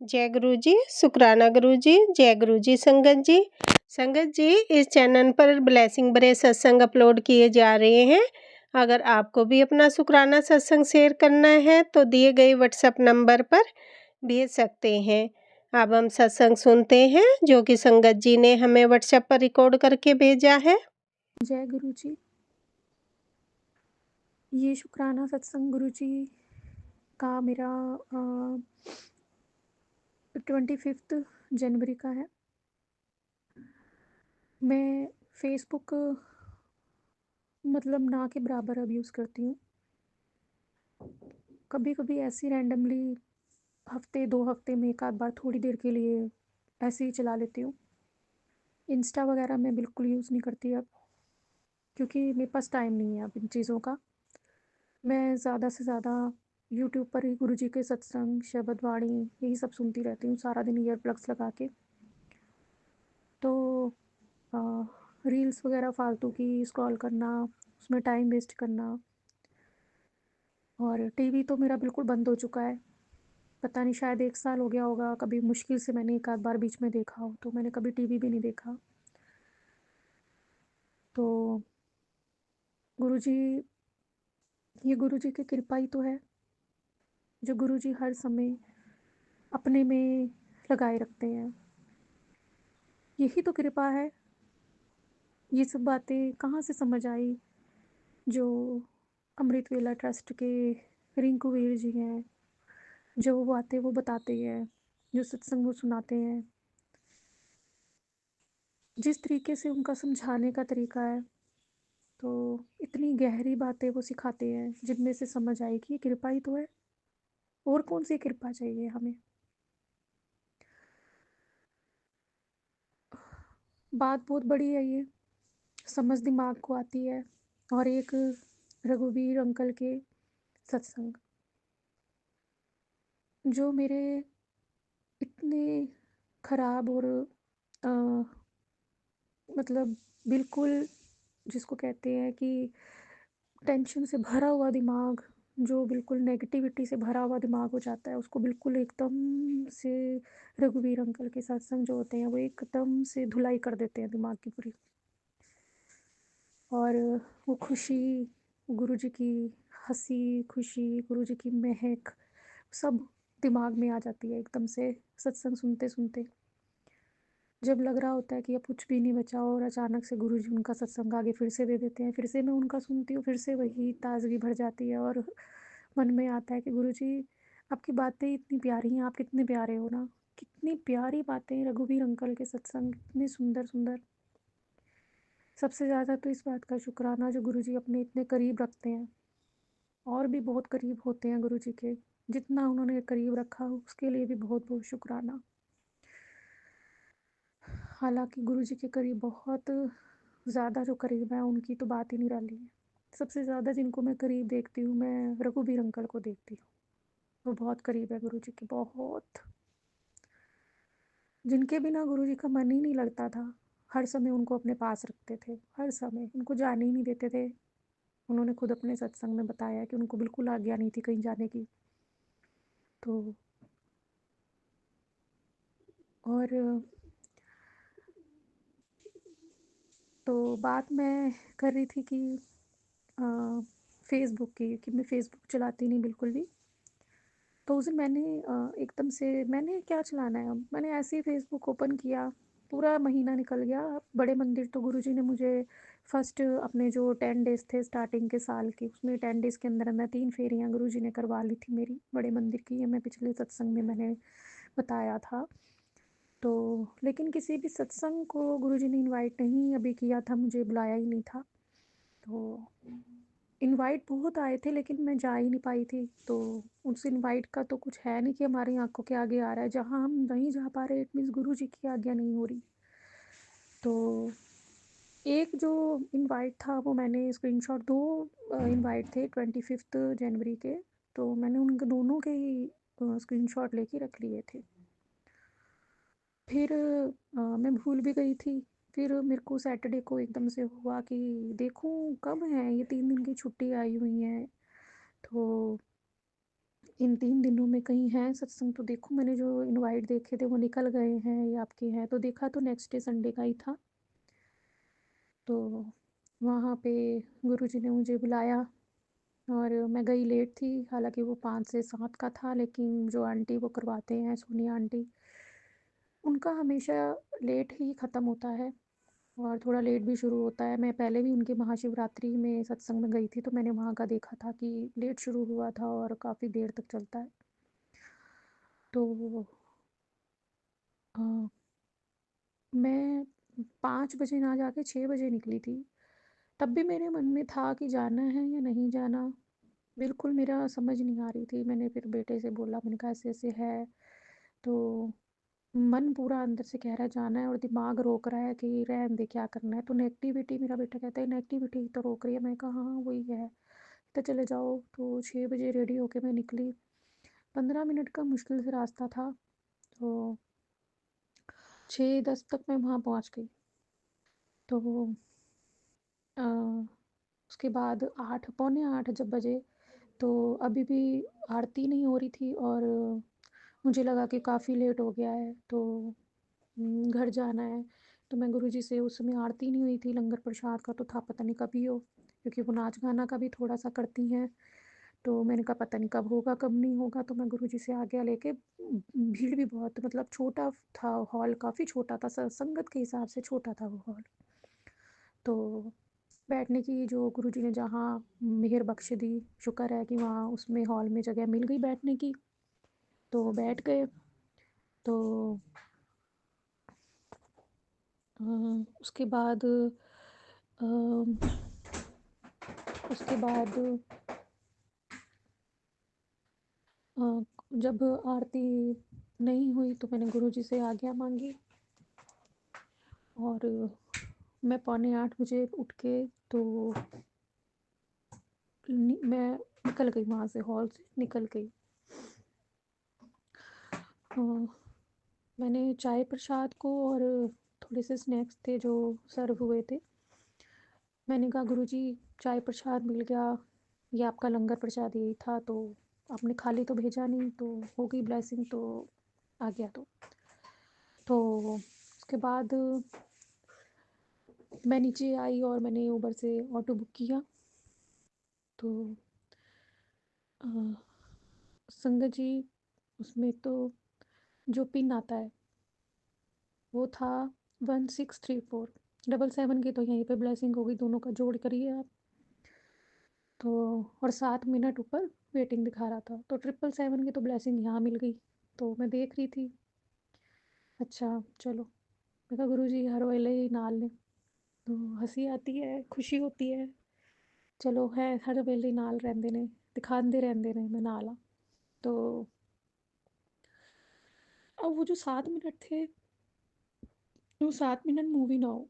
जय गुरु जी, शुकराना गुरु जी, जय गुरु जी संगत जी। संगत जी, इस चैनल पर ब्लेसिंग भरे सत्संग अपलोड किए जा रहे हैं। अगर आपको भी अपना शुकराना सत्संग शेयर करना है तो दिए गए व्हाट्सएप नंबर पर भेज सकते हैं। अब हम सत्संग सुनते हैं जो कि संगत जी ने हमें व्हाट्सएप पर रिकॉर्ड करके भेजा है। जय गुरु जी। ये शुक्राना सत्संग गुरु जी का मेरा 25 जनवरी का है। मैं फेसबुक मतलब ना के बराबर अब यूज़ करती हूँ। कभी कभी ऐसी रैंडमली हफ्ते 2 हफ्ते में एक आध बार थोड़ी देर के लिए ऐसे ही चला लेती हूँ। इंस्टा वगैरह मैं बिल्कुल यूज़ नहीं करती अब, क्योंकि मेरे पास टाइम नहीं है अब इन चीज़ों का। मैं ज़्यादा से ज़्यादा यूट्यूब पर ही गुरु जी के सत्संग, शब्द वाणी यही सब सुनती रहती हूँ सारा दिन ईयर प्लग्स लगा के। तो रील्स वगैरह फालतू की स्क्रॉल करना, उसमें टाइम वेस्ट करना, और टीवी तो मेरा बिल्कुल बंद हो चुका है। पता नहीं, शायद 1 साल हो गया होगा। कभी मुश्किल से मैंने एक आध बार बीच में देखा हो, तो मैंने कभी टीवी भी नहीं देखा। तो गुरुजी, ये गुरुजी की कृपा ही तो है जो गुरुजी हर समय अपने में लगाए रखते हैं। यही तो कृपा है। ये सब बातें कहाँ से समझ आई जो अमृत वेला ट्रस्ट के रिंकू वीर जी हैं, जो वो बातें वो बताते हैं, जो सत्संग वो सुनाते हैं, जिस तरीके से उनका समझाने का तरीका है, तो इतनी गहरी बातें वो सिखाते हैं जिनमें से समझ आए कि ये कृपा ही तो है। और कौन सी कृपा चाहिए हमें। बात बहुत बड़ी है ये, समझ दिमाग को आती है। और एक रघुवीर अंकल के सत्संग जो मेरे इतने ख़राब और अ, मतलब बिल्कुल जिसको कहते हैं कि टेंशन से भरा हुआ दिमाग, जो बिल्कुल नेगेटिविटी से भरा हुआ दिमाग हो जाता है, उसको बिल्कुल एकदम से रघुवीर अंकल के सत्संग जो होते हैं वो एकदम से धुलाई कर देते हैं दिमाग की पूरी। और वो खुशी, गुरु जी की हंसी खुशी, गुरु जी की महक सब दिमाग में आ जाती है एकदम से सत्संग सुनते सुनते। जब लग रहा होता है कि अब कुछ भी नहीं बचा और अचानक से गुरुजी उनका सत्संग आगे फिर से दे देते हैं, फिर से मैं उनका सुनती हूँ, फिर से वही ताज़गी भर जाती है। और मन में आता है कि गुरुजी, आपकी बातें इतनी प्यारी हैं, आप कितने प्यारे हो ना, कितनी प्यारी बातें रघुवीर अंकल के सत्संग, इतने सुंदर सुंदर। सबसे ज़्यादा तो इस बात का शुक्राना जो गुरुजी अपने इतने करीब रखते हैं, और भी बहुत करीब होते हैं गुरुजी के, जितना उन्होंने करीब रखा उसके लिए भी बहुत बहुत शुक्राना। हालाँकि गुरुजी के करीब बहुत ज़्यादा जो करीब हैं उनकी तो बात ही निराली है। सबसे ज़्यादा जिनको मैं करीब देखती हूँ, मैं रघुवीर अंकल को देखती हूँ। वो बहुत करीब है गुरुजी के, बहुत। जिनके बिना गुरुजी का मन ही नहीं लगता था, हर समय उनको अपने पास रखते थे, हर समय उनको जाने ही नहीं देते थे। उन्होंने खुद अपने सत्संग में बताया कि उनको बिल्कुल आज्ञा नहीं थी कहीं जाने की। तो और तो बात मैं कर रही थी कि फ़ेसबुक की, कि मैं फ़ेसबुक चलाती नहीं बिल्कुल भी। तो उस दिन मैंने एकदम से, मैंने क्या चलाना है अब, मैंने ऐसे ही फ़ेसबुक ओपन किया। पूरा महीना निकल गया। बड़े मंदिर तो गुरुजी ने मुझे फर्स्ट अपने जो 10 डेज़ थे स्टार्टिंग के साल के, उसमें 10 डेज़ के अंदर अंदर 3 फेरियाँ गुरुजी ने करवा ली थी मेरी बड़े मंदिर की। ये मैं पिछले सत्संग में मैंने बताया था। तो लेकिन किसी भी सत्संग को गुरुजी ने इनवाइट नहीं अभी किया था, मुझे बुलाया ही नहीं था। तो इनवाइट बहुत आए थे लेकिन मैं जा ही नहीं पाई थी। तो उस इनवाइट का तो कुछ है नहीं कि हमारी आंखों के आगे आ रहा है। जहाँ हम नहीं जा पा रहे, इट मीन्स गुरु जी की आज्ञा नहीं हो रही। तो एक जो इनवाइट था वो मैंने स्क्रीनशॉट, 2 इनवाइट थे 25 जनवरी के, तो मैंने उन दोनों के ही स्क्रीनशॉट लेके रख लिए थे। फिर मैं भूल भी गई थी। फिर मेरे को सैटरडे को एकदम से हुआ कि देखूं कब है ये, 3 दिन की छुट्टी आई हुई है। तो इन 3 दिनों में कहीं है सत्संग तो देखो, मैंने जो इनवाइट देखे थे वो निकल गए हैं या आपके हैं, तो देखा तो नेक्स्ट डे संडे का ही था। तो वहाँ पे गुरुजी ने मुझे बुलाया और मैं गई लेट थी, हालाँकि वो 5 से 7 का था, लेकिन जो आंटी वो करवाते हैं, सोनिया आंटी, उनका हमेशा लेट ही ख़त्म होता है और थोड़ा लेट भी शुरू होता है। मैं पहले भी उनकी महाशिवरात्रि में सत्संग में गई थी, तो मैंने वहाँ का देखा था कि लेट शुरू हुआ था और काफ़ी देर तक चलता है। तो अ, मैं 5 बजे ना जाके 6 बजे निकली थी। तब भी मेरे मन में था कि जाना है या नहीं जाना, बिल्कुल मेरा समझ नहीं आ रही थी। मैंने फिर बेटे से बोला, मैंने कहा ऐसे-ऐसे है, तो मन पूरा अंदर से कह रहा है जाना है और दिमाग रोक रहा है कि रहने दे, क्या करना है। तो नेगेटिविटी, मेरा बेटा कहता है नेगेटिविटी ही तो रोक रही है। मैंने कहा हाँ, वही है। तो चले जाओ, तो 6 बजे रेडी होके मैं निकली। 15 मिनट का मुश्किल से रास्ता था, तो 6:10 तक मैं वहाँ पहुँच गई। तो अ, उसके बाद 8 पौने 8 जब बजे, तो अभी भी आरती नहीं हो रही थी और मुझे लगा कि काफ़ी लेट हो गया है, तो घर जाना है। तो मैं गुरुजी से, उस समय आरती नहीं हुई थी, लंगर प्रसाद का तो था पता नहीं कब ही हो, क्योंकि वो नाच गाना का भी थोड़ा-सा करती हैं। तो मैंने कहा पता नहीं कब होगा, कब नहीं होगा, तो मैं गुरुजी से आज्ञा लेके, भीड़ भी बहुत, मतलब छोटा था हॉल, काफ़ी छोटा था, संगत के हिसाब से छोटा था वो हॉल। तो बैठने की जो गुरुजी ने जहाँ मेहर बख्श दी, शुक्र है कि वहाँ उसमें हॉल में जगह मिल गई बैठने की, तो बैठ गए। तो उसके बाद उसके बाद अ, जब आरती नहीं हुई तो मैंने गुरुजी से आज्ञा मांगी और मैं पौने 8 बजे उठ के, तो मैं निकल गई वहाँ से, हॉल से निकल गई। अ, मैंने चाय प्रसाद को और थोड़े से स्नैक्स थे जो सर्व हुए थे, मैंने कहा गुरुजी चाय प्रसाद मिल गया, ये आपका लंगर प्रसाद यही था, तो आपने खाली तो भेजा नहीं, तो हो गई ब्लेसिंग, तो आ गया। तो उसके बाद मैं नीचे आई और मैंने उबर से ऑटो बुक किया। तो अ, संगत जी, उसमें तो जो पिन आता है वो था 1634, 77 की, तो यहीं पे ब्लेसिंग हो गई, दोनों का जोड़ करिए आप। तो और 7 मिनट ऊपर वेटिंग दिखा रहा था, तो 777 की तो ब्लेसिंग यहाँ मिल गई। तो मैं देख रही थी, अच्छा चलो, मैं कहा गुरु जी हर वेले ही नाल ने, तो हंसी आती है, खुशी होती है, चलो है हर वेले नाल रहंदे ने, दिखाते रहंदे ने मैं नाल हाँ। तो अब वो जो 7 मिनट थे, वो 7 मिनट मूवी ना हो,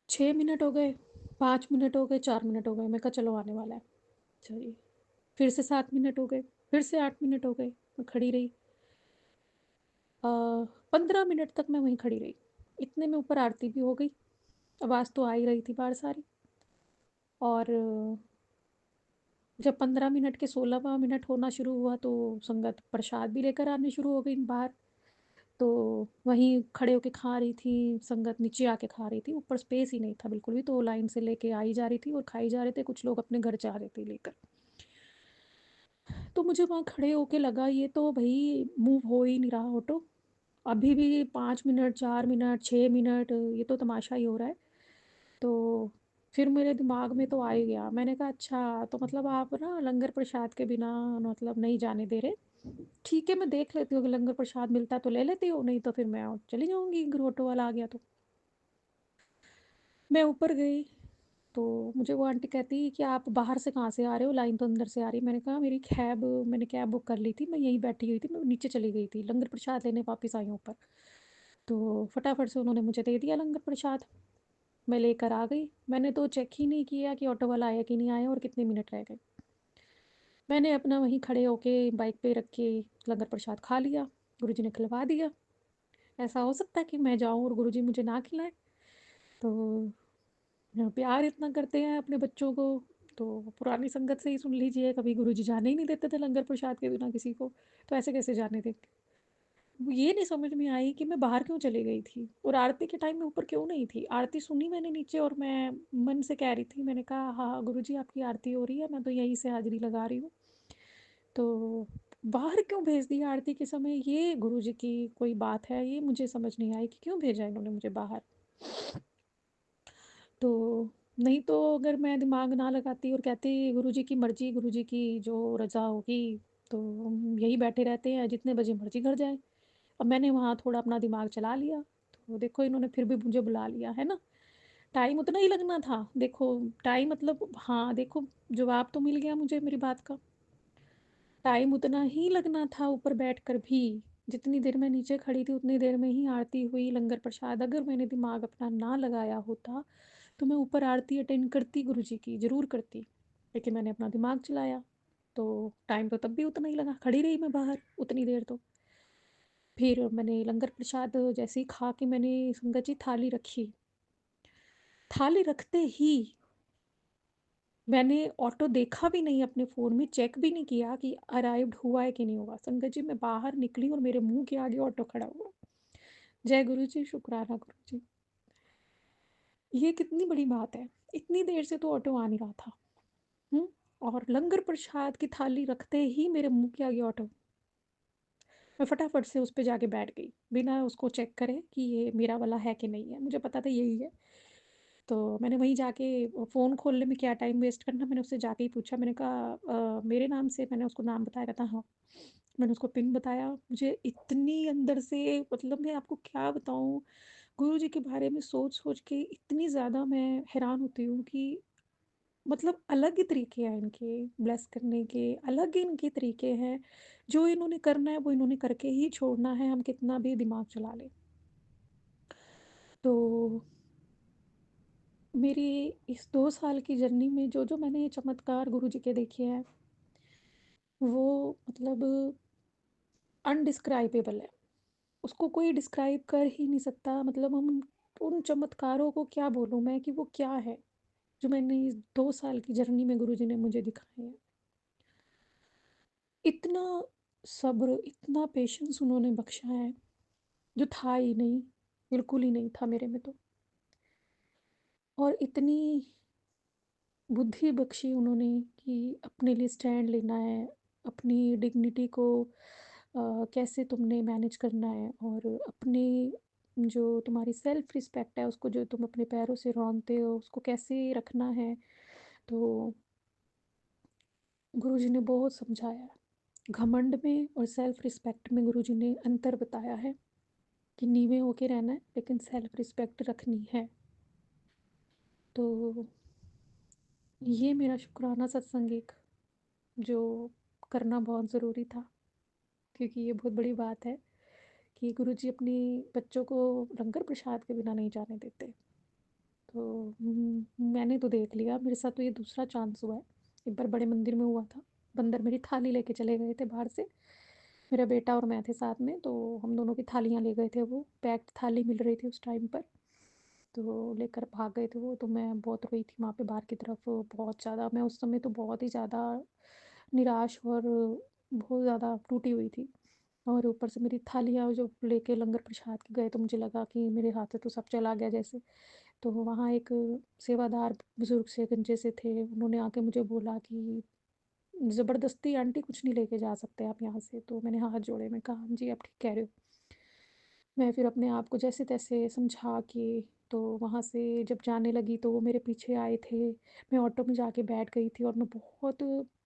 6 मिनट हो गए, 5 मिनट हो गए, 4 मिनट हो गए, मैं कहा चलो आने वाला है, चलिए। फिर से 7 मिनट हो गए, फिर से 8 मिनट हो गए, मैं खड़ी रही। 15 मिनट तक मैं वहीं खड़ी रही, इतने में ऊपर आरती भी हो गई, आवाज़ तो आ ही रही थी बाहर सारी। और जब 15 मिनट के 16वां मिनट होना शुरू हुआ तो संगत प्रसाद भी लेकर आने शुरू हो गई बाहर। तो वहीं खड़े होके खा रही थी संगत, नीचे आके खा रही थी, ऊपर स्पेस ही नहीं था बिल्कुल भी, तो लाइन से लेके आई जा रही थी और खाई जा रहे थे, कुछ लोग अपने घर जा रहे थे लेकर। तो मुझे वहाँ खड़े होके लगा ये तो भई मूव हो ही नहीं रहा ऑटो, अभी भी 5 मिनट, 4 मिनट, 6 मिनट, ये तो तमाशा ही हो रहा है। तो फिर मेरे दिमाग में तो आ ही गया, मैंने कहा अच्छा तो मतलब आप ना लंगर प्रसाद के बिना मतलब नहीं जाने दे रहे। ठीक है, मैं देख लेती हूँ, अगर लंगर प्रसाद मिलता है तो ले लेती हूँ, नहीं तो फिर मैं चली जाऊँगी अगर ऑटो वाला आ गया तो। मैं ऊपर गई, तो मुझे वो आंटी कहती कि आप बाहर से कहाँ से आ रहे हो? लाइन तो अंदर से आ रही है। मैंने कहा मेरी मैंने कैब बुक कर ली थी, मैं यहीं बैठी हुई थी, मैं नीचे चली गई थी, लंगर प्रसाद लेने वापस आई हूँ ऊपर। तो फटाफट से उन्होंने मुझे दे दिया लंगर प्रसाद, मैं लेकर आ गई। मैंने तो चेक ही नहीं किया कि ऑटो वाला आया कि नहीं आया और कितने मिनट रह गए। मैंने अपना वहीं खड़े होके बाइक पे रख के लंगर प्रसाद खा लिया, गुरुजी ने खिलवा दिया। ऐसा हो सकता है कि मैं जाऊँ और गुरुजी मुझे ना खिलाएँ? तो प्यार इतना करते हैं अपने बच्चों को, तो पुरानी संगत से ही सुन लीजिए, कभी गुरुजी जाने ही नहीं देते थे लंगर प्रसाद के बिना किसी को, तो ऐसे कैसे जाने देंगे? वो ये नहीं समझ में आई कि मैं बाहर क्यों चली गई थी और आरती के टाइम में ऊपर क्यों नहीं थी? आरती सुनी मैंने नीचे और मैं मन से कह रही थी, मैंने कहा, "हाँ, गुरुजी आपकी आरती हो रही है, मैं तो यहीं से हाज़िरी लगा रही हूँ।" तो बाहर क्यों भेज दिया आरती के समय? ये गुरुजी की कोई बात है, ये मुझे समझ नहीं आई कि क्यों भेजा इन्होंने मुझे बाहर। तो नहीं तो अगर मैं दिमाग ना लगाती और कहती गुरुजी की मर्ज़ी, गुरुजी की जो रज़ा होगी, तो हम यहीं बैठे रहते हैं, जितने बजे मर्ज़ी घर जाएँ। अब मैंने वहाँ थोड़ा अपना दिमाग चला लिया, तो देखो इन्होंने फिर भी मुझे बुला लिया, है ना? टाइम उतना ही लगना था। देखो टाइम मतलब हाँ, देखो जवाब तो मिल गया मुझे मेरी बात का। टाइम उतना ही लगना था ऊपर बैठकर भी, जितनी देर मैं नीचे खड़ी थी उतनी देर में ही आरती हुई, लंगर प्रसाद अगर मैंने दिमाग अपना ना लगाया होता, तो मैं ऊपर आरती अटेंड करती गुरुजी की, ज़रूर करती। लेकिन मैंने अपना दिमाग चलाया, तो टाइम तो तब भी उतना ही लगा, खड़ी रही मैं बाहर उतनी देर तो। फिर मैंने लंगर प्रसाद जैसे ही खा के मैंने संगत जी थाली रखी, थाली रखते ही मैंने ऑटो देखा भी नहीं अपने फ़ोन में, चेक भी नहीं किया कि अराइव्ड हुआ है कि नहीं हुआ। संगत जी मैं बाहर निकली और मेरे मुँह के आगे ऑटो खड़ा हुआ। जय गुरु जी, शुक्राना गुरु जी। ये कितनी बड़ी बात है। इतनी देर से तो ऑटो आ नहीं रहा था। हुँ? और लंगर प्रसाद की थाली रखते ही मेरे मुँह के आगे ऑटो। मैं फटाफट से उस पे जाके बैठ गई, बिना उसको चेक करे कि ये मेरा वाला है कि नहीं है। मुझे पता था यही है। तो मैंने वहीं जाके फ़ोन खोलने में क्या टाइम वेस्ट करना, मैंने उससे जाके ही पूछा, मैंने कहा मेरे नाम से मैंने उसको नाम बताया, कहता हाँ। मैंने उसको पिन बताया, मुझे इतनी अंदर से मतलब मैं आपको क्या बताऊँ, गुरुजी के बारे में सोच-सोच के इतनी ज़्यादा मैं हैरान होती हूँ कि मतलब अलग ही तरीके हैं इनके ब्लेस करने के, अलग ही इनके तरीके हैं। जो इन्होंने करना है वो इन्होंने करके ही छोड़ना है, हम कितना भी दिमाग चला लें। तो मेरी इस 2 साल की जर्नी में जो-जो मैंने चमत्कार गुरुजी के देखे हैं, वो मतलब अनडिस्क्राइबेबल है। उसको कोई डिस्क्राइब कर ही नहीं सकता, मतलब हम उन चमत्कारों को क्या बोलूँ मैं कि वो क्या है, जो मैंने इस 2 साल की जर्नी में गुरुजी ने मुझे दिखाए हैं। इतना सब्र, इतना पेशेंस उन्होंने बख्शा है, जो था ही नहीं, बिल्कुल ही नहीं था मेरे में तो। और इतनी बुद्धि बख्शी उन्होंने कि अपने लिए स्टैंड लेना है, अपनी डिग्निटी को कैसे तुमने मैनेज करना है और अपनी जो तुम्हारी सेल्फ रिस्पेक्ट है उसको जो तुम अपने पैरों से रौंदते हो उसको कैसे रखना है। तो गुरुजी ने बहुत समझाया है। घमंड में और सेल्फ रिस्पेक्ट में गुरुजी ने अंतर बताया है कि नीवे होके रहना है लेकिन सेल्फ रिस्पेक्ट रखनी है। तो ये मेरा शुक्राना सत्संग एक जो करना बहुत ज़रूरी था, क्योंकि ये बहुत बड़ी बात है कि गुरुजी अपनी बच्चों को लंगर प्रसाद के बिना नहीं जाने देते। तो मैंने तो देख लिया, मेरे साथ तो ये दूसरा चांस हुआ है। एक बार बड़े मंदिर में हुआ था, बंदर मेरी थाली लेके चले गए थे बाहर से। मेरा बेटा और मैं थे साथ में, तो हम दोनों की थालियाँ ले गए थे वो, पैक्ड थाली मिल रही थी उस टाइम पर। तो लेकर भाग गए थे वो, तो मैं बहुत रोई थी वहाँ पे बाहर की तरफ, बहुत ज़्यादा। मैं उस समय तो बहुत ही ज़्यादा निराश और बहुत ज़्यादा टूटी हुई थी। और ऊपर से मेरी थालियाँ जो लेके लंगर प्रसाद के गए, तो मुझे लगा कि मेरे हाथ से तो सब चला गया जैसे। तो वहाँ एक सेवादार बुज़ुर्ग से गंजे से थे, उन्होंने आके मुझे बोला कि ज़बरदस्ती आंटी कुछ नहीं लेके जा सकते आप यहाँ से। तो मैंने हाथ जोड़े, मैं कहा, हाँ जी, आप ठीक कह रहे हो। मैं फिर अपने आप को जैसे-तैसे समझा के तो वहाँ से जब जाने लगी तो वो मेरे पीछे आए थे। मैं ऑटो में जाके बैठ गई थी और मैं बहुत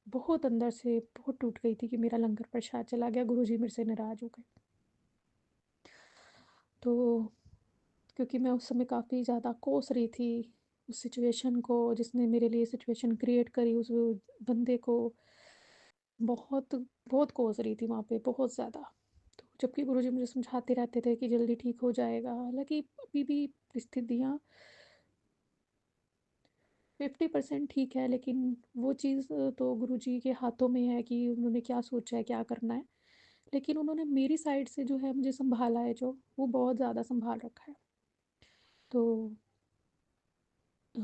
बहुत अंदर से बहुत टूट गई थी कि मेरा लंगर प्रसाद चला गया, गुरुजी मेरे से नाराज़ हो गए। तो क्योंकि मैं उस समय काफ़ी ज़्यादा कोस रही थी उस सिचुएशन को, जिसने मेरे लिए सिचुएशन क्रिएट करी, उस बंदे को बहुत बहुत कोस रही थी वहाँ पे, बहुत ज़्यादा। तो जबकि गुरुजी मुझे समझाते रहते थे कि जल्दी ठीक हो जाएगा, हालाँकि अभी भी परिस्थितियाँ 50% ठीक है, लेकिन वो चीज़ तो गुरुजी के हाथों में है कि उन्होंने क्या सोचा है, क्या करना है। लेकिन उन्होंने मेरी साइड से जो है मुझे सँभाला है जो, वो बहुत ज़्यादा सँभाल रखा है। तो अ,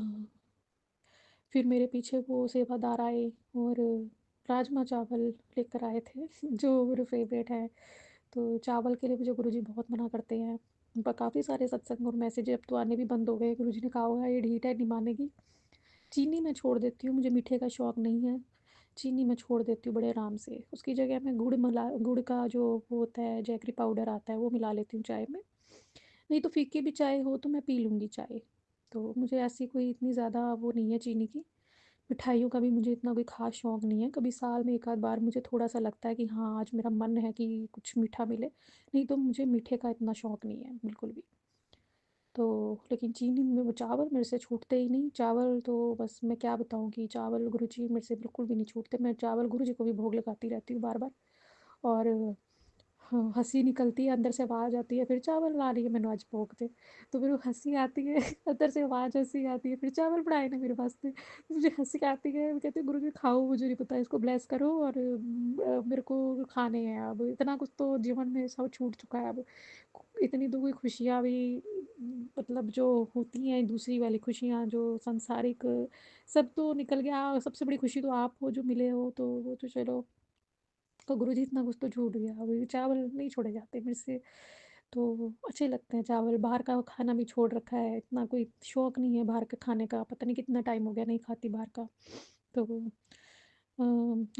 फिर मेरे पीछे वो सेवादार आए और राजमा चावल लेकर आए थे जो मेरे फ़ेवरेट है। तो चावल के लिए मुझे गुरुजी बहुत मना करते हैं। काफ़ी सारे सत्संग और मैसेज अब तो आने भी बंद हो गए। गुरुजी ने कहा होगा ये ढीठ है, नहीं मानेगी। चीनी मैं छोड़ देती हूँ, मुझे मीठे का शौक नहीं है। चीनी मैं छोड़ देती हूँ बड़े आराम से। उसकी जगह मैं गुड़ का जो वो होता है, जैगरी पाउडर आता है, वो मिला लेती हूँ चाय में। नहीं तो फीकी भी चाय हो तो मैं पी लूँगी चाय। तो मुझे ऐसी कोई इतनी ज़्यादा वो नहीं है चीनी की। मिठाइयों का भी मुझे इतना कोई ख़ास शौक नहीं है। कभी साल में 1 आध बार मुझे थोड़ा-सा लगता है कि हाँ, आज मेरा मन है कि कुछ मीठा मिले। नहीं तो मुझे मीठे का इतना शौक नहीं है बिल्कुल भी। तो लेकिन चीनी में वो चावल मेरे से छूटते ही नहीं। चावल तो बस मैं क्या बताऊँ कि चावल गुरुजी मेरे से बिल्कुल भी नहीं छूटते। मैं चावल गुरुजी को भी भोग लगाती रहती हूँ बार-बार। और हाँ, हँसी निकलती है, अंदर से आवाज़ आती है, फिर चावल ला रही है मैनू आज भोग ते। तो फिर वो हँसी आती है, अंदर से आवाज़ हँसी आती है, फिर चावल बनाए ना मेरे वास्ते। मुझे हँसी आती है, मैं कहती हूँ गुरुजी खाओ, मुझे नहीं पता, इसको ब्लेस करो और मेरे को खाने हैं अब। इतना कुछ तो जीवन में सब छूट चुका है अब। इतनी तो कोई खुशियाँ भी मतलब जो होती हैं दूसरी वाली खुशियाँ जो सांसारिक, सब तो निकल गया। सबसे बड़ी खुशी तो आप हो जो मिले हो, तो वो तो चलो। तो गुरुजी इतना कुछ तो छूट गया, अभी चावल नहीं छोड़े जाते मेरे से। तो अच्छे लगते हैं चावल, बाहर का खाना भी छोड़ रखा है, इतना कोई शौक नहीं है बाहर के खाने का, पता नहीं कितना टाइम हो गया नहीं खाती बाहर का। तो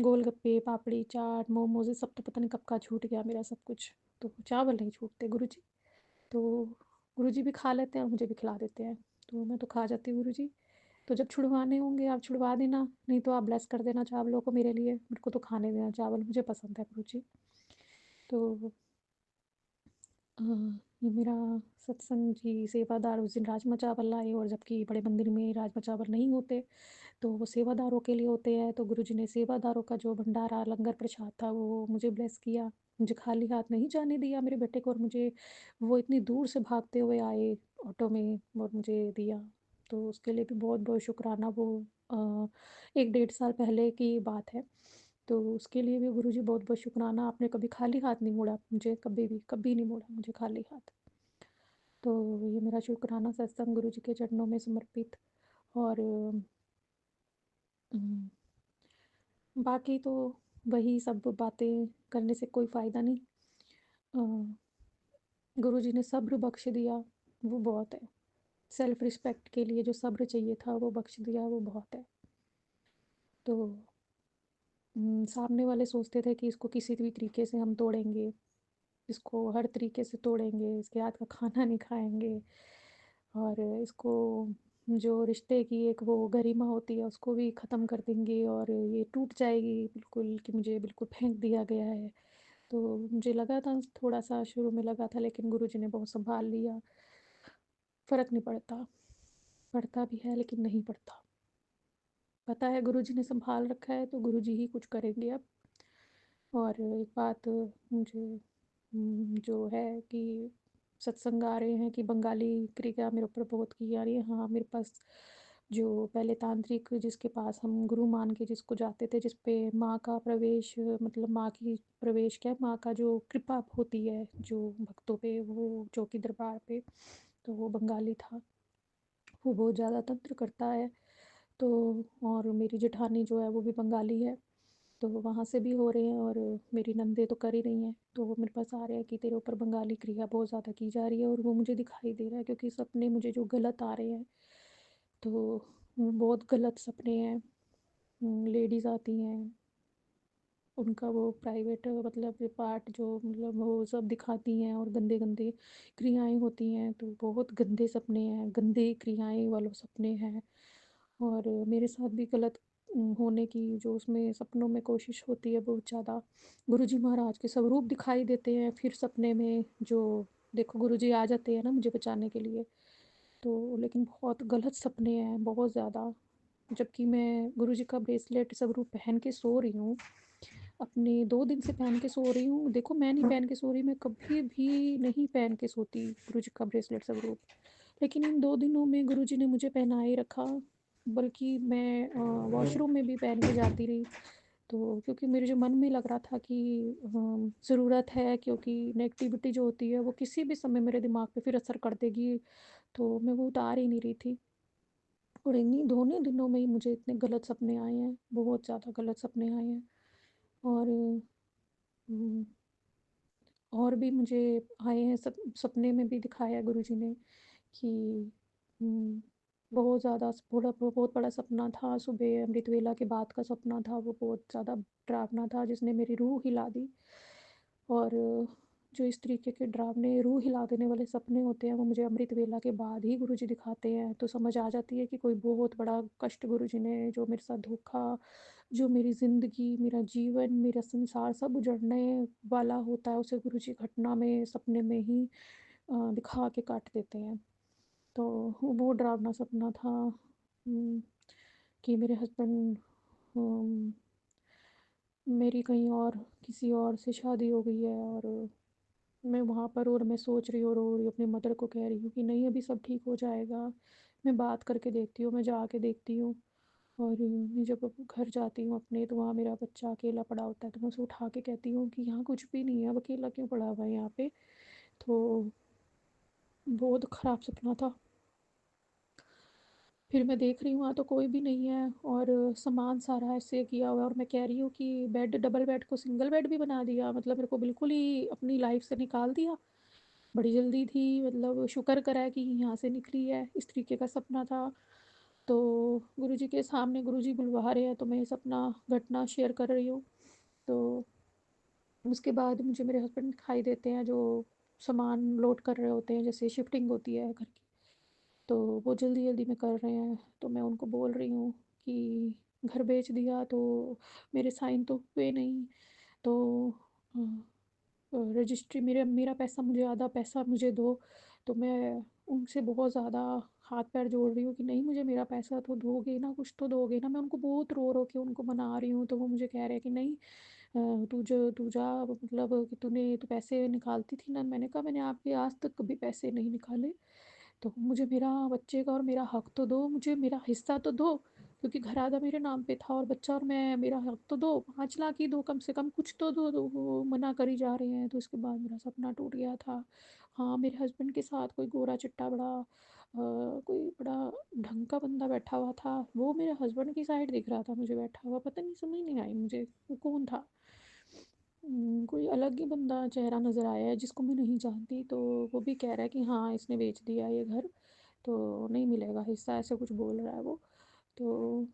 गोलगप्पे, पापड़ी चाट, मोमोज़, ये सब तो पता नहीं कब का छूट गया मेरा सब कुछ। तो चावल नहीं छूटते गुरुजी। तो गुरुजी भी खा लेते हैं और मुझे भी खिला देते हैं। तो मैं तो खा जाती हूँ गुरुजी। तो जब छुड़वाने होंगे आप छुड़वा देना, नहीं तो आप ब्लेस कर देना चावलों को मेरे लिए। मेरे को तो खाने देना चावल, मुझे पसंद है गुरुजी। तो ये मेरा सत्संग जी सेवादार उस दिन राजमा चावल लाए, और जबकि बड़े मंदिर में राजमा चावल नहीं होते, तो वो सेवादारों के लिए होते हैं। तो गुरुजी ने सेवादारों का जो भंडारा लंगर प्रसाद था वो मुझे ब्लेस किया। मुझे खाली हाथ नहीं जाने दिया मेरे बेटे को, और मुझे वो इतनी दूर से भागते हुए आए ऑटो में और मुझे दिया। तो उसके लिए भी बहुत बहुत शुक्राना। वो 1 डेढ़ साल पहले की बात है। तो उसके लिए भी गुरुजी बहुत बहुत शुक्राना। आपने कभी खाली हाथ नहीं मोड़ा मुझे, कभी भी कभी नहीं मोड़ा मुझे खाली हाथ। तो ये मेरा शुक्राना सत्संग गुरुजी के चरणों में समर्पित। और अम, बाकी तो वही सब बातें करने से कोई फ़ायदा नहीं। अ, गुरुजी ने सब्र बख्श दिया, वो बहुत है। सेल्फ़ रिस्पेक्ट के लिए जो सब्र चाहिए था वो बख्श दिया, वो बहुत है। तो सामने वाले सोचते थे कि इसको किसी भी तरीके से हम तोड़ेंगे, इसको हर तरीके से तोड़ेंगे, इसके हाथ का खाना नहीं खाएँगे, और इसको जो रिश्ते की एक वो गरिमा होती है उसको भी ख़त्म कर देंगे, और ये टूट जाएगी बिल्कुल कि मुझे बिल्कुल फेंक दिया गया है। तो मुझे लगा था, थोड़ा-सा शुरू में लगा था, लेकिन गुरुजी ने बहुत सँभाल लिया। फ़र्क नहीं पड़ता, पड़ता भी है लेकिन नहीं पड़ता। पता है गुरुजी ने सँभाल रखा है तो गुरुजी ही कुछ करेंगे अब। और एक बात मुझे जो है कि सत्संग आ रहे हैं कि बंगाली क्रिया मेरे ऊपर बहुत की जा रही है। हाँ, मेरे पास जो पहले तांत्रिक जिसके पास हम गुरु मान के जिसको जाते थे, जिस पे माँ का प्रवेश, मतलब माँ की प्रवेश क्या, माँ का जो कृपा होती है जो भक्तों पे, वो चौकी दरबार पे, तो वो बंगाली था। वो बहुत ज़्यादा तंत्र करता है। तो और मेरी जेठानी जो है वो भी बंगाली है। तो वहाँ से भी हो रहे हैं, और मेरी नंदे तो कर ही रही हैं। तो वो मेरे पास आ रहे हैं कि तेरे ऊपर बंगाली क्रिया बहुत ज़्यादा की जा रही है, और वो मुझे दिखाई दे रहा है क्योंकि सपने मुझे जो गलत आ रहे हैं, तो वो बहुत गलत सपने हैं। लेडीज़ आती हैं, उनका वो प्राइवेट मतलब पार्ट जो मतलब वो सब दिखाती हैं, और गंदे-गंदे क्रियाएँ होती हैं, तो बहुत गंदे सपने हैं, गंदे क्रियाएँ वाले सपने हैं। और मेरे साथ भी गलत होने की जो उसमें सपनों में कोशिश होती है बहुत ज़्यादा। गुरुजी महाराज के स्वरूप दिखाई देते हैं फिर सपने में, जो देखो गुरुजी आ जाते हैं ना मुझे बचाने के लिए। तो लेकिन बहुत गलत सपने हैं, बहुत ज़्यादा। जबकि मैं गुरुजी का ब्रेसलेट स्वरूप पहन के सो रही हूँ, अपने 2 दिन से पहन के सो रही हूँ। देखो मैं नहीं पहन के सो रही, मैं कभी भी नहीं पहन के सोती गुरुजी का ब्रेसलेट स्वरूप। लेकिन इन 2 दिनों में गुरुजी ने मुझे पहनाए रखा, बल्कि मैं वॉशरूम में भी पहन के जाती रही। तो क्योंकि मेरे जो मन में लग रहा था कि ज़रूरत है, क्योंकि नेगेटिविटी जो होती है वो किसी भी समय मेरे दिमाग पे फिर असर कर देगी, तो मैं वो उतार ही नहीं रही थी। और इन्हीं दोनों दिनों में ही मुझे इतने गलत सपने आए हैं, बहुत ज़्यादा गलत सपने आए हैं। और उम, और भी मुझे आए हैं, सपने में भी दिखाया गुरुजी ने कि उम, बहुत ज़्यादा बहुत बड़ा सपना था, सुबह अमृत वेला के बाद का सपना था, वो बहुत ज़्यादा डरावना था जिसने मेरी रूह हिला दी। और जो इस तरीके के डरावने रूह हिला देने वाले सपने होते हैं, वो मुझे अमृत वेला के बाद ही गुरुजी दिखाते हैं, तो समझ आ जाती है कि कोई बहुत बड़ा कष्ट गुरुजी ने जो मेरे साथ धोखा, जो मेरी ज़िंदगी, मेरा जीवन, मेरा संसार सब उजड़ने वाला होता है, उसे गुरुजी घटना में, सपने में ही दिखा के काट देते हैं। तो वो बहुत डरावना सपना था, कि मेरे हस्बैंड, अम, मेरी कहीं और किसी और से शादी हो गई है, और मैं वहाँ पर, और मैं सोच रही हूँ, रो रही हूँ, अपनी मदर को कह रही हूँ कि नहीं, अभी सब ठीक हो जाएगा, मैं बात करके देखती हूँ, मैं जाके देखती हूँ। और मैं जब अब घर जाती हूँ अपने, तो वहाँ मेरा बच्चा अकेला पड़ा होता है, तो मैं उसे उठा के कहती हूँ कि यहाँ कुछ भी नहीं है, अब अकेला क्यों पड़ा हुआ है यहाँ पे। तो बहुत ख़राब सपना था। फिर मैं देख रही हूँ वहाँ तो कोई भी नहीं है, और सामान सारा ऐसे किया हुआ है, और मैं कह रही हूँ कि बेड, डबल बेड को सिंगल बेड भी बना दिया, मतलब मेरे को बिल्कुल ही अपनी लाइफ से निकाल दिया। बड़ी जल्दी थी, मतलब शुक्र करा कि यहाँ से निकली है, इस तरीके का सपना था। तो गुरुजी के सामने गुरुजी बुलवा रहे हैं, तो मैं ये सपना घटना शेयर कर रही हूँ। तो उसके बाद मुझे मेरे हस्बैंड दिखाई देते हैं, जो सामान लोड कर रहे होते हैं, जैसे शिफ्टिंग होती है घर की। तो वो जल्दी-जल्दी में कर रहे हैं, तो मैं उनको बोल रही हूँ कि घर बेच दिया, तो मेरे साइन तो हुए नहीं। तो अ रजिस्ट्री, मेरा पैसा मुझे, आधा पैसा मुझे दो। तो मैं उनसे बहुत ज़्यादा हाथ पैर जोड़ रही हूँ कि नहीं, मुझे मेरा पैसा तो दोगे ना, कुछ तो दोगे ना। मैं उनको बहुत रो-रो के उनको मना रही हूँ, तो वो मुझे कह रहे हैं कि नहीं, तू जा, मतलब कि तू पैसे निकालती थी ना। मैंने कहा, मैंने आपके आज तक कभी पैसे नहीं निकाले। तो मुझे मेरा बच्चे का और मेरा हक तो दो, मुझे मेरा हिस्सा तो दो, क्योंकि घर आधा मेरे नाम पे था, और बच्चा और मैं, मेरा हक तो दो, 5 लाख ही दो, कम से कम कुछ तो दो। तो वो मना करी जा रहे हैं, तो इसके बाद मेरा सपना टूट गया था। हाँ, मेरे हस्बैंड के साथ कोई गोरा-चिट्टा बड़ा, कोई बड़ा ढंग का बंदा बैठा हुआ था, वो मेरे हस्बैंड की साइड दिख रहा था मुझे बैठा हुआ, पता नहीं, समझ नहीं आई मुझे वो कौन था। कोई अलग ही बंदा चेहरा नज़र आया है जिसको मैं नहीं जानती, तो वो भी कह रहा है कि हाँ, इसने बेच दिया ये घर, तो नहीं मिलेगा हिस्सा, ऐसे कुछ बोल रहा है वो। तो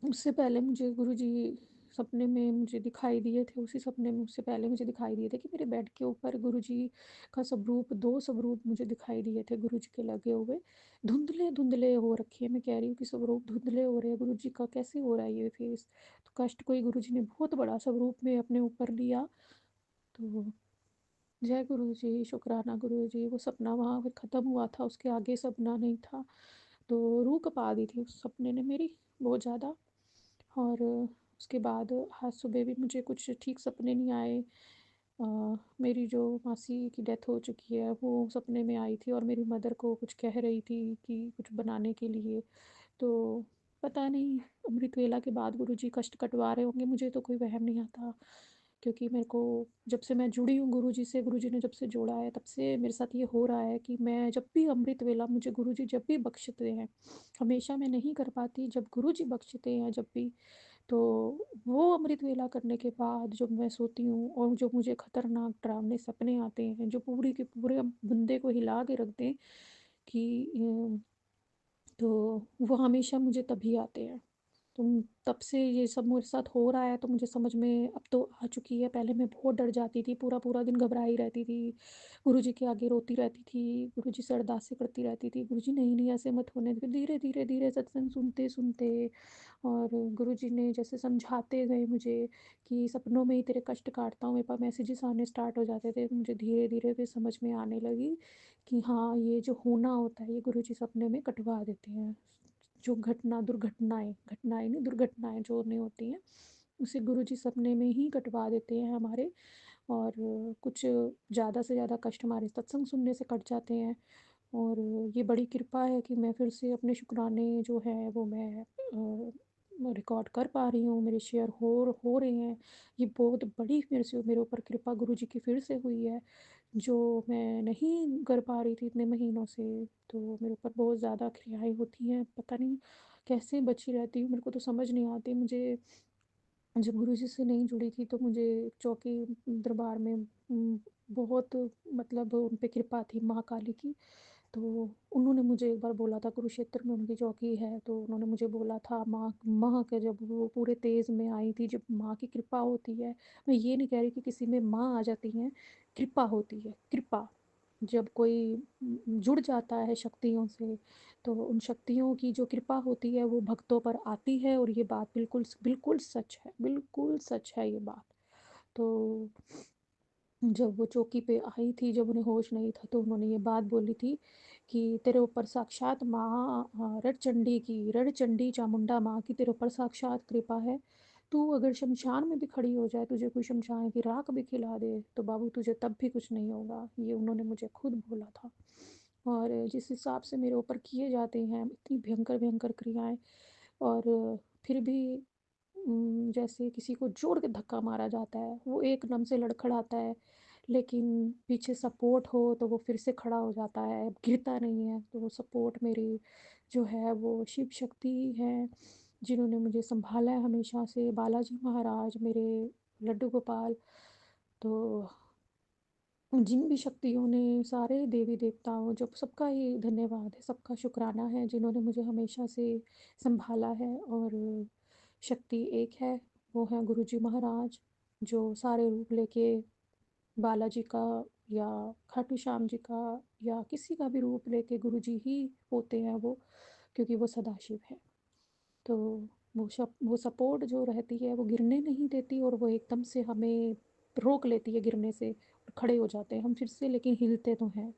उससे पहले मुझे गुरुजी सपने में मुझे दिखाई दिए थे, उसी सपने में उससे पहले मुझे दिखाई दिए थे कि मेरे बेड के ऊपर गुरुजी का स्वरूप, 2 स्वरूप मुझे दिखाई दिए थे गुरुजी के लगे हुए। धुंधले-धुंधले हो रखे हैं, मैं कह रही हूँ कि स्वरूप धुंधले हो रहे हैं, गुरुजी का कैसे हो रहा है ये फेस? तो कष्ट कोई गुरुजी ने बहुत बड़ा स्वरूप में अपने ऊपर लिया। तो जय गुरुजी, शुक्राना गुरुजी, वो सपना वहाँ पे ख़त्म हुआ था, उसके आगे सपना नहीं था। तो रूह कँपा दी थी उस सपने ने मेरी, बहुत ज़्यादा। और उसके बाद आज सुबह भी मुझे कुछ ठीक सपने नहीं आए। मेरी जो मासी की डेथ हो चुकी है, वो सपने में आई थी, और मेरी मदर को कुछ कह रही थी कि कुछ बनाने के लिए। तो पता नहीं, अमृत वेला के बाद गुरुजी कष्ट कटवा रहे होंगे, मुझे तो कोई वहम नहीं आता। क्योंकि मेरे को, जब से मैं जुड़ी हूँ गुरुजी से, गुरुजी ने जब से जोड़ा है, तब से मेरे साथ ये हो रहा है कि मैं जब भी अमृत वेला मुझे गुरुजी जब भी बख्शते हैं, हमेशा मैं नहीं कर पाती, जब गुरुजी बख्शते हैं जब भी, तो वो अमृत वेला करने के बाद जब मैं सोती हूँ, और जो मुझे खतरनाक डरावने सपने आते हैं, जो पूरी के पूरे बंदे को हिला के रख दें, कि तो वो हमेशा मुझे तभी आते हैं। तो तब से ये सब मेरे साथ हो रहा है, तो मुझे समझ में अब तो आ चुकी है। पहले मैं बहुत डर जाती थी, पूरा-पूरा दिन घबराई रहती थी। गुरुजी के आगे रोती रहती थी, गुरुजी से अरदासें करती रहती थी, गुरुजी नहीं, नहीं ऐसे मत होने दो। फिर धीरे-धीरे, धीरे सत्संग सुनते-सुनते, और गुरुजी ने जैसे समझाते गए मुझे कि सपनों में ही तेरे कष्ट काटता हूँ, मेरे पास मैसेजेस आने स्टार्ट हो जाते थे। तो मुझे धीरे-धीरे फिर समझ में आने लगी कि हाँ, ये जो होना होता है, ये गुरुजी सपने में कटवा देते हैं। जो घटनाएँ नहीं, दुर्घटनाएँ जो नहीं होती हैं, उसे गुरुजी सपने में ही कटवा देते हैं हमारे। और कुछ ज़्यादा से ज़्यादा कष्ट हमारे सत्संग सुनने से कट जाते हैं। और ये बड़ी कृपा है कि मैं फिर से अपने शुक्राने जो हैं वो मैं रिकॉर्ड कर पा रही हूँ, मेरे शेयर हो रहे हैं। ये बहुत बड़ी मेरे ऊपर कृपा गुरुजी की फिर से हुई है, जो मैं नहीं कर पा रही थी इतने महीनों से। तो मेरे ऊपर बहुत ज़्यादा क्रियाएँ होती हैं, पता नहीं कैसे बची रहती हूँ, मेरे को तो समझ नहीं आती। मुझे जब गुरुजी से नहीं जुड़ी थी तो मुझे चौकी दरबार में बहुत मतलब उन पे कृपा थी माँ काली की। तो उन्होंने मुझे एक बार बोला था, कुरुक्षेत्र में उनकी चौकी है, तो उन्होंने मुझे बोला था, माँ माँ के जब वो पूरे तेज़ में आई थी, जब माँ की कृपा होती है, मैं ये नहीं कह रही कि किसी में माँ आ जाती हैं, कृपा होती है, कृपा। जब कोई जुड़ जाता है शक्तियों से, तो उन शक्तियों की जो कृपा होती है वो भक्तों पर आती है, और ये बात बिल्कुल बिल्कुल सच है, बिल्कुल सच है ये बात। तो जब वो चौकी पे आई थी, जब उन्हें होश नहीं था, तो उन्होंने ये बात बोली थी कि तेरे ऊपर साक्षात माँ रणचंडी चामुंडा माँ की तेरे ऊपर साक्षात कृपा है। तू अगर शमशान में भी खड़ी हो जाए, तुझे कोई शमशान की राख भी खिला दे, तो बाबू तुझे तब भी कुछ नहीं होगा। ये उन्होंने मुझे खुद बोला था। और जिस हिसाब से मेरे ऊपर किए जाते हैं इतनी भयंकर भयंकर क्रियाएं, और फिर भी जैसे किसी को जोर के धक्का मारा जाता है, वो एकदम से लड़खड़ाता है, लेकिन पीछे सपोर्ट हो तो वो फिर से खड़ा हो जाता है, गिरता नहीं है। तो वो सपोर्ट मेरी जो है वो शिव शक्ति है, जिन्होंने मुझे संभाला है हमेशा से, बालाजी महाराज मेरे, लड्डू गोपाल। तो जिन भी शक्तियों ने, सारे देवी देवताओं, जो सबका ही धन्यवाद है, सबका शुक्राना है, जिन्होंने मुझे हमेशा से संभाला है। और शक्ति एक है, वो है गुरुजी महाराज, जो सारे रूप लेके बालाजी का या खाटू श्याम जी का या किसी का भी रूप लेके गुरुजी ही होते हैं वो, क्योंकि वो सदाशिव है। तो वो सपोर्ट जो रहती है वो गिरने नहीं देती, और वो एकदम से हमें रोक लेती है गिरने से, और खड़े हो जाते हैं हम फिर से, लेकिन हिलते तो हैं,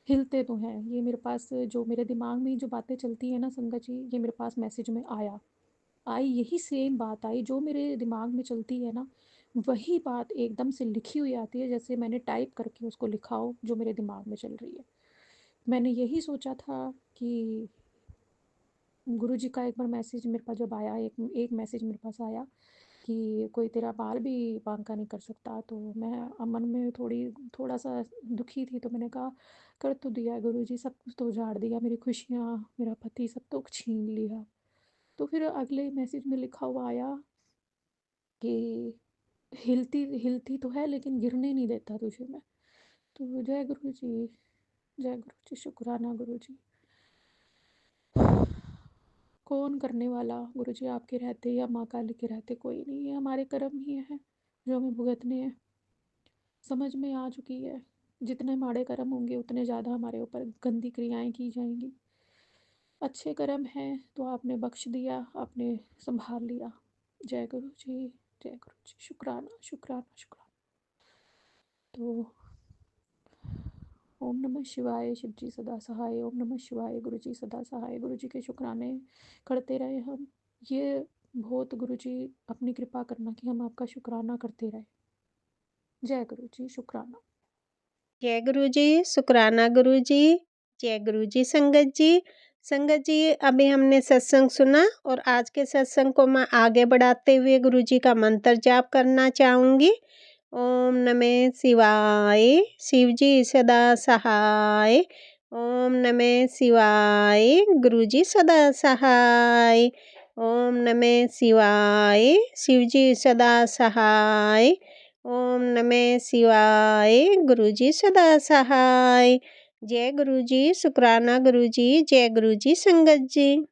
हिलते तो हैं। ये मेरे पास जो मेरे दिमाग में जो बातें चलती हैं ना संगत जी, ये मेरे पास मैसेज में आई यही सेम बात आई जो मेरे दिमाग में चलती है ना, वही बात एकदम से लिखी हुई आती है, जैसे मैंने टाइप करके उसको लिखा हो, जो मेरे दिमाग में चल रही है। मैंने यही सोचा था कि गुरुजी का एक बार मैसेज मेरे पास जब आया, एक एक मैसेज मेरे पास आया कि कोई तेरा बाल भी बांका नहीं कर सकता। तो मैं मन में थोड़ा सा दुखी थी, तो मैंने कहा कर तो दिया गुरुजी, सब कुछ तो उजाड़ दिया, मेरी खुशियाँ, मेरा पति, सब तो छीन लिया। तो फिर अगले मैसेज में लिखा हुआ आया कि हिलती हिलती तो है लेकिन गिरने नहीं देता तुझे मैं। तो जय गुरु जी, जय गुरु जी, शुक्राना गुरु जी। कौन करने वाला गुरु जी, आपके रहते या माँ काली के रहते, कोई नहीं है। हमारे कर्म ही हैं जो हमें भुगतने हैं, समझ में आ चुकी है। जितने माड़े कर्म होंगे उतने ज़्यादा हमारे ऊपर गंदी क्रियाएं की जाएंगी। अच्छे कर्म हैं तो आपने बख्श दिया, आपने संभाल लिया। जय गुरु जी, जय गुरु जी, शुक्राना शुक्राना शुक्राना। तो ओम नमः शिवाय, शिव जी सदा सहाय, ओम नमः शिवाय, गुरु जी सदा सहाय। गुरु जी के शुक्राने करते रहे हम। ये बहुत गुरु जी अपनी कृपा करना कि हम आपका शुक्राना करते रहे। जय गुरु जी, शुक्राना। जय गुरु जी, शुक्राना गुरु जी, जय गुरु जी संगत जी। संगत जी, अभी हमने सत्संग सुना और आज के सत्संग को मैं आगे बढ़ाते हुए गुरु जी का मंत्र जाप करना चाहूँगी। ओम नमः शिवाय, शिव जी सदा सहाय। ओम नमः शिवाय, गुरु जी सदा सहाय। ओम नमः शिवाय, शिव जी सदा सहाय। ओम नमः शिवाय, गुरु जी सदा सहाय। जय गुरु जी, शुक्राना गुरु जी, जय गुरु जी संगत जी।